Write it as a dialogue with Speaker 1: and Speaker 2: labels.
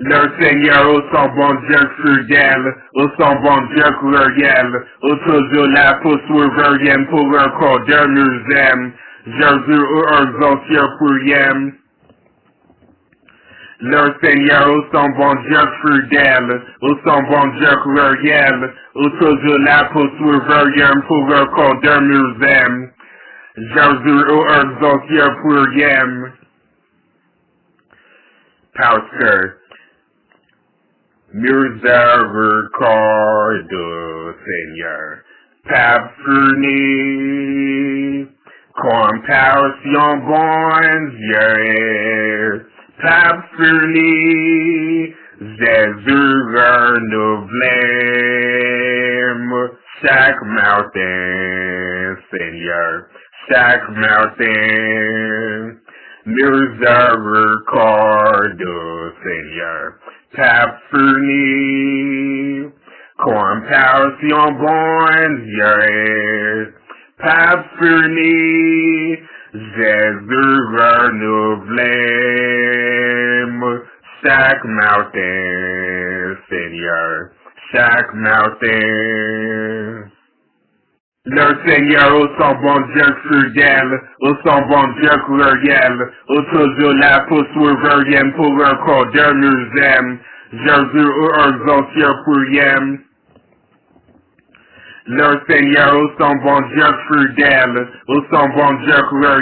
Speaker 1: Le Seigneur au son bon Dieu fidèle, au son bon Dieu cruel, au toujours là pour sauver pour un corps de nous Jésus ou un ancien prière. Le Seigneur au son bon Dieu fidèle, au son bon Dieu cruel, au toujours là pour sauver pour un corps de nous Jésus ou un ancien prière. Pastor. Miséricorde, Seigneur, pardonnez, compassion, bon Dieu, pardonnez, Jésus renouvelé, chaque matin, Seigneur, chaque matin, miséricorde, Seigneur. Pardonnez, compassion, bon Dieu, pardonnez, Jésus renouvelé, chaque matin, Seigneur, chaque matin. Le Seigneur au son bon Dieu fidèle, au son bon Dieu cruel, au toujours là pour sauver pour un corps de nous Jésus ou un ancien prière. Le Seigneur au son bon Dieu fidèle, au son bon Dieu cruel.